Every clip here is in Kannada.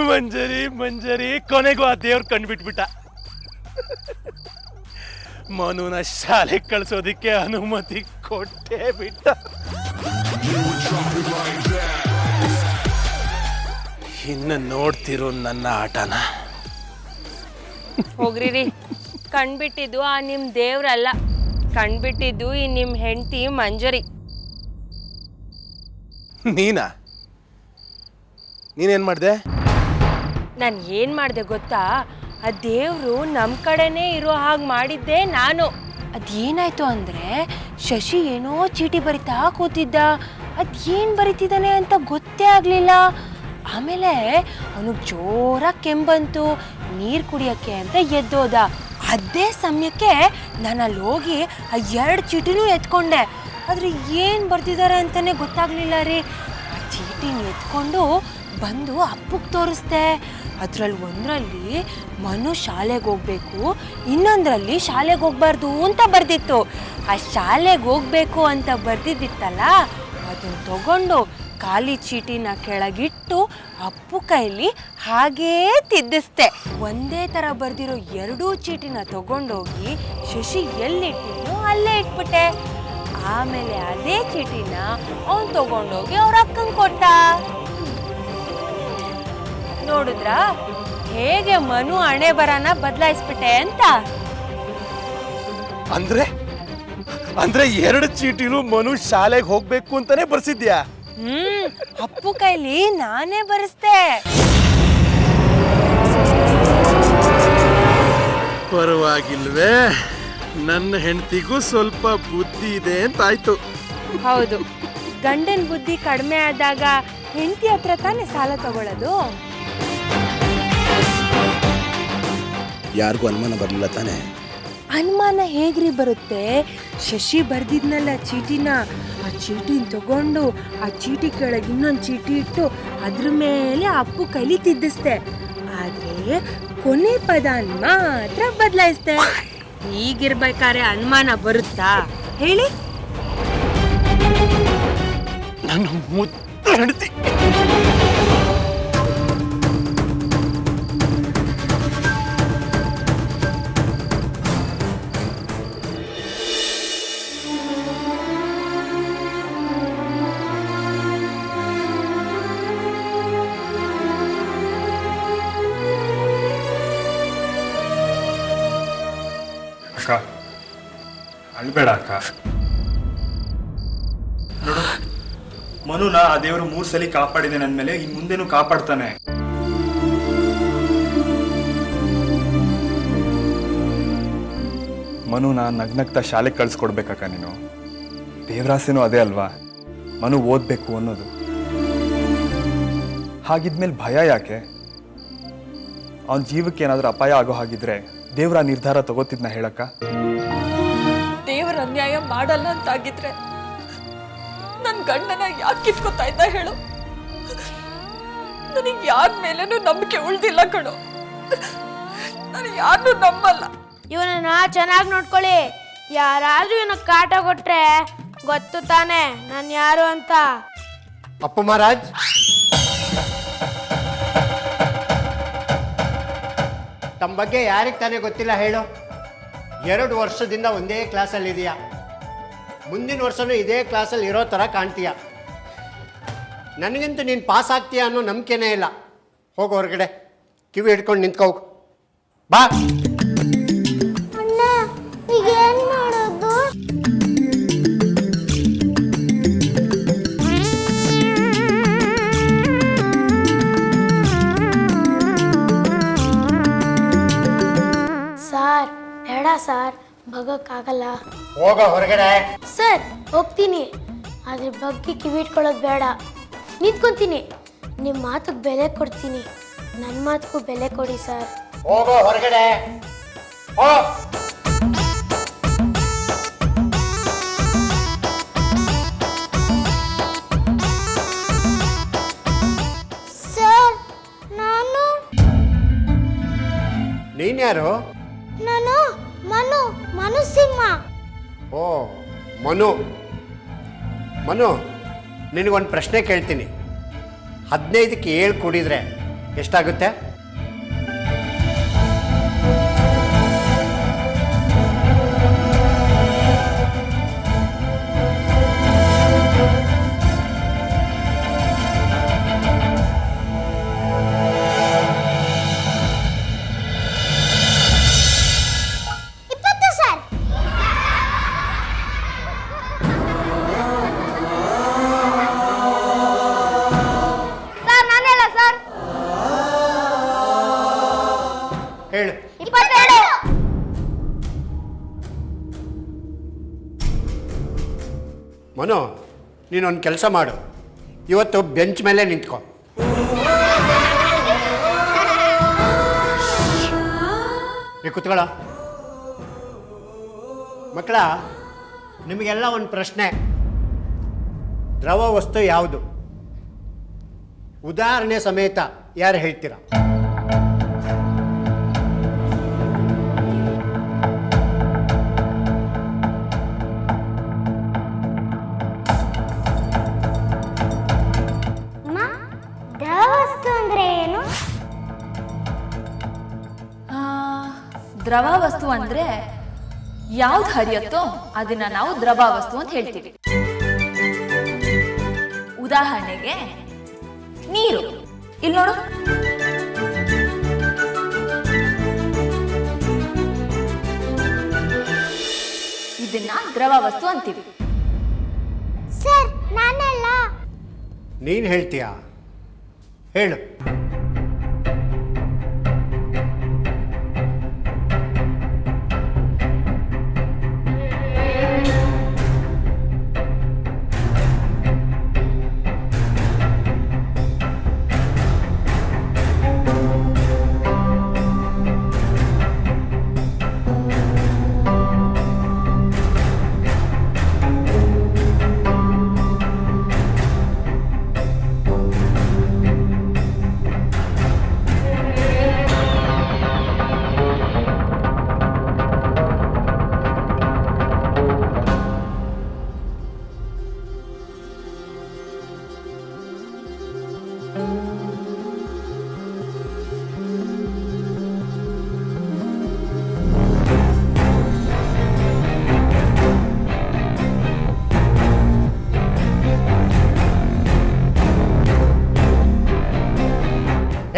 ಮಂಜರಿ ಮಂಜರಿ ಕೊನೆಗೂ ಆ ದೇವ್ರು ಕಂಡುಬಿಟ್ಬಿಟ್ಟ. ಮನುನ ಶಾಲೆ ಕಳ್ಸೋದಿಕ್ಕೆ ಅನುಮತಿ ಕೊಟ್ಟೇ ಬಿಟ್ಟ. ಇನ್ನು ನೋಡ್ತಿರೋ ನನ್ನ ಆಟನ. ಹೋಗ್ರಿ, ಕಣ್ಬಿಟ್ಟಿದ್ದು ಆ ನಿಮ್ ದೇವ್ರಲ್ಲ, ಕಣ್ಬಿಟ್ಟಿದ್ದು ಈ ನಿಮ್ ಹೆಂಡತಿ ಮಂಜರಿ. ನೀನೇನ್ ಮಾಡ್ದೆ? ನಾನು ಏನ್ ಮಾಡ್ದೆ ಗೊತ್ತಾ? ಆ ದೇವ್ರು ನಮ್ ಕಡೆನೇ ಇರೋ ಹಾಗೆ ಮಾಡಿದ್ದೆ ನಾನು. ಅದೇನಾಯ್ತು ಅಂದ್ರೆ ಶಶಿ ಏನೋ ಚೀಟಿ ಬರಿತಾ ಕೂತಿದ್ದ. ಅದೇನ್ ಬರಿತಿದ್ದಾನೆ ಅಂತ ಗೊತ್ತೇ ಆಗ್ಲಿಲ್ಲ. ಆಮೇಲೆ ಅವನಿಗೆ ಜೋರಾಗಿ ಕೆಂಬಂತು. ನೀರ್ ಕುಡಿಯಕ್ಕೆ ಅಂತ ಎದ್ದೋದ. ಅದೇ ಸಮಯಕ್ಕೆ ನಾನು ಅಲ್ಲಿ ಹೋಗಿ ಆ 2 ಚೀಟಿನೂ ಎತ್ಕೊಂಡೆ. ಆದ್ರೆ ಏನ್ ಬರ್ತಿದ್ದಾರೆ ಅಂತಾನೆ ಗೊತ್ತಾಗ್ಲಿಲ್ಲ ರೀ. ಆ ಚೀಟಿನ ಎತ್ಕೊಂಡು ಬಂದು ಅಪ್ಪಗೆ ತೋರಿಸ್ದೆ. ಅದ್ರಲ್ಲಿ ಒಂದರಲ್ಲಿ ಮನು ಶಾಲೆಗೆ ಹೋಗ್ಬೇಕು, ಇನ್ನೊಂದರಲ್ಲಿ ಶಾಲೆಗೆ ಹೋಗ್ಬಾರ್ದು ಅಂತ ಬರ್ದಿತ್ತು. ಆ ಶಾಲೆಗೆ ಹೋಗ್ಬೇಕು ಅಂತ ಬರ್ದಿದ್ದಿತ್ತಲ್ಲ, ಅದನ್ನ ತಗೊಂಡು ಖಾಲಿ ಚೀಟಿನ ಕೆಳಗಿಟ್ಟು ಅಪ್ಪು ಕೈಲಿ ಹಾಗೇ ತಿದ್ದಿಸ್ದೆ. ಒಂದೇ ಥರ ಬರ್ದಿರೋ 2 ಚೀಟಿನ ತಗೊಂಡೋಗಿ ಶಶಿ ಎಲ್ಲಿಟ್ಟಿದ್ನೋ ಅಲ್ಲೇ ಇಟ್ಬಿಟ್ಟೆ. ಆಮೇಲೆ ಅದೇ ಚೀಟಿನ ಅವನು ತಗೊಂಡೋಗಿ ಅವ್ರ ಅಕ್ಕಂಗೆ ಕೊಟ್ಟ. ನೋಡಿದ್ರ ಹೇಗೆ ಮನು ಹಣೆ ಬರನ ಬದಲಾಯಿಸ್ಬಿಟ್ಟೆ ಅಂತ. ಅಂದ್ರೆ 2 ಚೀಟಿಲು ಮನು ಶಾಲೆಗೆ ಹೋಗ್ಬೇಕು ಅಂತಾನೆ ಬರ್ಸಿದ್ಯಾ? ಅಪ್ಪು ಕೈಲಿ ನಾನೇ ಬರೆಸ್ದೆ. ಪರವಾಗಿಲ್ವೇ, ನನ್ನ ಹೆಂಡತಿಗೂ ಸ್ವಲ್ಪ ಬುದ್ಧಿ ಇದೆ ಅಂತಾಯ್ತು. ಹೌದು, ಗಂಡನ ಬುದ್ಧಿ ಕಡಿಮೆ ಆದಾಗ ಹೆಂಡತಿ ಹತ್ರ ತಾನೇ ಸಾಲ ತಗೊಳ್ಳೋದು. ಯಾರಿಗೂ ಅನುಮಾನ ಬರಲಿಲ್ಲ ತಾನೆ? ಅನುಮಾನ ಹೇಗ್ರಿ ಬರುತ್ತೆ? ಶಶಿ ಬರ್ದಿದ್ನಲ್ಲ ಚೀಟಿನ, ಆ ಚೀಟಿನ ತಗೊಂಡು ಆ ಚೀಟಿ ಕೆಳಗೆ ಇನ್ನೊಂದು ಚೀಟಿ ಇಟ್ಟು ಅದ್ರ ಮೇಲೆ ಅಪ್ಪು ಕೈಲಿ ತಿದ್ದಿಸ್ದೆ. ಆದ್ರೆ ಕೊನೆ ಪದಾನ್ ಮಾತ್ರ ಬದಲಾಯಿಸ್ದೆ. ಹೀಗಿರ್ಬೇಕಾದ್ರೆ ಅನುಮಾನ ಬರುತ್ತಾ ಹೇಳಿ? ನನ್ನ ಮುದ್ದು ಹೆಂಡತಿ. ಅಕ್ಕ, ಅಳ್ಬೇಡ ಅಕ್ಕ. ನೋಡು, ಮನುನ ಆ ದೇವರು 3 ಸಲ ಕಾಪಾಡಿದೆ ಅಂದ್ಮೇಲೆ ಇನ್ ಮುಂದೆನೂ ಕಾಪಾಡ್ತಾನೆ. ಮನುನ ನಗ್ನಗ್ತಾ ಶಾಲೆಗೆ ಕಳ್ಸ್ಕೊಡ್ಬೇಕಕ್ಕ ನೀನು. ದೇವರಾಸೆನೂ ಅದೇ ಅಲ್ವಾ, ಮನು ಓದ್ಬೇಕು ಅನ್ನೋದು. ಹಾಗಿದ್ಮೇಲೆ ಭಯ ಯಾಕೆ? ಅವನ ಜೀವಕ್ಕೆ ಏನಾದ್ರೂ ಅಪಾಯ ಆಗೋ ಹಾಗಿದ್ರೆ ದೇವ್ರ ನಿರ್ಧಾರ ತಗೋತಿದ್ನ ಹೇಳಕ್ಕ. ದೇವರ ಅನ್ಯಾಯ ಮಾಡಲ್ಲ ಅಂತಾಗಿದ್ರೆ ನನ್ನ ಗಂಡನ ಯಾಕೆ ಕಿತ್ಕೋತಾ ಇದ್ದ ಹೇಳು? ನನಗೆ ಯಾರ ಮೇಲೇನೂ ನಂಬಿಕೆ ಉಳ್ದಿಲ್ಲ ಕಣೋ. ನಾನು ಯಾರನ್ನೂ ನಂಬಲ್ಲ. ಇವನನ್ನ ಚೆನ್ನಾಗಿ ನೋಡ್ಕೊಳ್ಳಿ. ಯಾರಾದ್ರೂ ಇವನ ಕಾಟ ಕೊಟ್ರೆ ಗೊತ್ತು ತಾನೆ ನಾನು ಯಾರು ಅಂತ. ಅಪ್ಪು ಮಹಾರಾಜ್, ತಮ್ಮ ಬಗ್ಗೆ ಯಾರಿಗೆ ತಾನೇ ಗೊತ್ತಿಲ್ಲ ಹೇಳು? 2 ವರ್ಷದಿಂದ ಒಂದೇ ಕ್ಲಾಸಲ್ಲಿ ಇದೆಯಾ. ಮುಂದಿನ ವರ್ಷನೂ ಇದೇ ಕ್ಲಾಸಲ್ಲಿ ಇರೋ ಥರ ಕಾಣ್ತೀಯ. ನನಗಂತೂ ನೀನು ಪಾಸ್ ಆಗ್ತೀಯ ಅನ್ನೋ ನಂಬಿಕೆನೇ ಇಲ್ಲ. ಹೋಗು ಹೊರಗಡೆ, ಕಿವಿ ಹಿಡ್ಕೊಂಡು ನಿಂತ್ಕೋಗು. ಬಾ. ಈಗೇನ್ ಮಾಡೋದು? ಸರ್ ಬೇಡ ಸರ್, ಬಗ್ಗಕ್ಕಾಗಲ್ಲ. ಹೋಗೋ ಹೊರಗಡೆ. ಸರ್ ಹೋಗ್ತೀನಿ, ಆದ್ರೆ ಬಗ್ಗೆ ಕಿವಿ ಇಟ್ಕೊಳ್ಳೋದು ಬೇಡ. ನಿಂತ್ಕೊಂತೀನಿ, ನಿಮ್ಮ ಮಾತಿಗೆ ಬೆಲೆ ಕೊಡ್ತೀನಿ. ನನ್ನ ಮಾತಿಗೂ ಬೆಲೆ ಕೊಡಿ ಸರ್. ಹೋಗೋ ಹೊರಗಡೆ. ಹೋ. ಸರ್ ನಾನು ನೀನ್ಯಾರು? ನಾನು ಮನು ಸಿಂಹ. ಓ, ಮನು. ನಿನಗೊಂದು ಪ್ರಶ್ನೆ ಕೇಳ್ತೀನಿ. 15ಕ್ಕೆ 7 ಕೂಡಿದರೆ ಎಷ್ಟಾಗುತ್ತೆ? ಹೇಳು. 22. ಮನು, ನೀನೊಂದು ಕೆಲಸ ಮಾಡು. ಇವತ್ತು ಬೆಂಚ್ ಮೇಲೆ ನಿಂತ್ಕೊ. ನೀ ಕೂತ್ಕೊಳ್ಳ. ಮಕ್ಕಳ, ನಿಮಗೆಲ್ಲ ಒಂದು ಪ್ರಶ್ನೆ. ದ್ರವ ವಸ್ತು ಯಾವುದು? ಉದಾಹರಣೆ ಸಮೇತ ಯಾರು ಹೇಳ್ತೀರಾ? ದ್ರವ ವಸ್ತು ಅಂದ್ರೆ ಯಾವ್ದು ಹರಿಯುತ್ತೋ ಅದನ್ನ ನಾವು ದ್ರವ ವಸ್ತು ಅಂತ ಹೇಳ್ತೀವಿ. ಉದಾಹರಣೆಗೆ ನೀರು. ಇಲ್ಲಿ ನೋಡು, ಇದನ್ನ ದ್ರವ ವಸ್ತು ಅಂತೀವಿ. ಸರ್, ನಾನಲ್ಲ. ನೀನು ಹೇಳ್ತೀಯಾ? ಹೇಳು.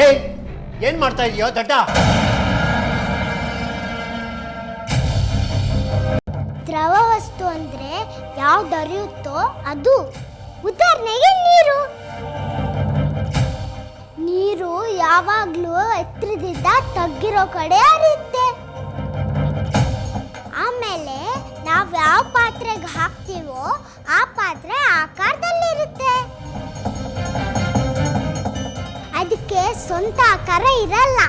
ಏಯ್, ಏನ್ ಮಾಡ್ತಾ ಇದೀಯೋ ದಡ್ಡ? ದ್ರವ ವಸ್ತು ಅಂದ್ರೆ ಯಾವ್ದು ಹರಿಯುತ್ತೋ ಅದು. ಉದಾಹರಣೆಗೆ ನೀರು. ನೀರು ಯಾವಾಗ್ಲೂ ಎತ್ತರದಿಂದ ತಗ್ಗಿರೋ ಕಡೆ ಹರಿಯುತ್ತೆ. ಆಮೇಲೆ ನಾವ್ ಯಾವ ಪಾತ್ರೆಗೆ ಹಾಕ್ತೀವೋ ಆ ಪಾತ್ರೆ ಆಕಾರದಲ್ಲಿರುತ್ತೆ. ಅದಕ್ಕೆ ಸ್ವಂತ ಆಕಾರ ಇರಲ್ಲ.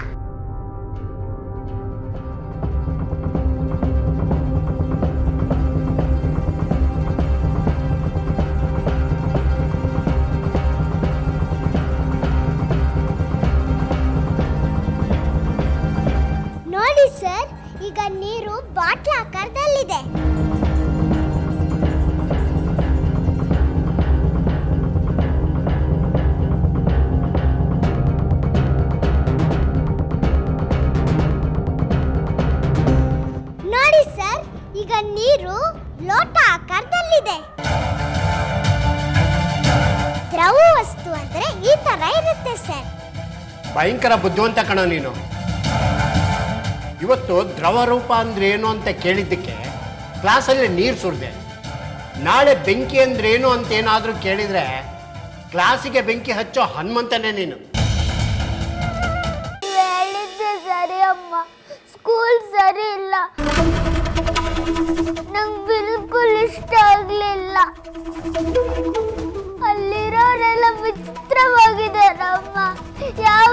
ನೋಡಿ ಸರ್, ಈಗ ನೀರು ಬಾಟ್ಲ್ ಆಕಾರದಲ್ಲಿದೆ. ನೋಡಿ ಸರ್, ಈಗ ನೀರು ಲೋಟ ಆಕಾರದಲ್ಲಿದೆ. ದ್ರವ ವಸ್ತು ಅಂದ್ರೆ ಈ ತರ ಇರುತ್ತೆ ಸರ್. ಭಯಂಕರ ಬುದ್ಧಿವಂತ ಕಣ ನೀನು. ಇವತ್ತು ದ್ರವ ರೂಪ ಅಂದ್ರೆ ಏನು ಅಂತ ಕೇಳಿದ್ದಕ್ಕೆ ಕ್ಲಾಸಲ್ಲಿ ನೀರು ಸುರಿದೆ. ನಾಳೆ ಬೆಂಕಿ ಅಂದ್ರೆ ಏನು ಅಂತ ಏನಾದರೂ ಕೇಳಿದರೆ ಕ್ಲಾಸಿಗೆ ಬೆಂಕಿ ಹಚ್ಚೋ ಹನುಮಂತನೇ ನೀನು. ಹೇಳಿದ್ದೆ ಸರಿ ಅಮ್ಮ, ಸ್ಕೂಲ್ ಸರಿ ಇಲ್ಲ. ನಂಗೆ ಬಿಲ್ಕುಲ್ ಇಷ್ಟ ಆಗಲಿಲ್ಲ. ಅಲ್ಲಿರೋರೆಲ್ಲ ವಿಚಿತ್ರವಾಗಿದ್ದಾರಮ್ಮ. ಯಾವ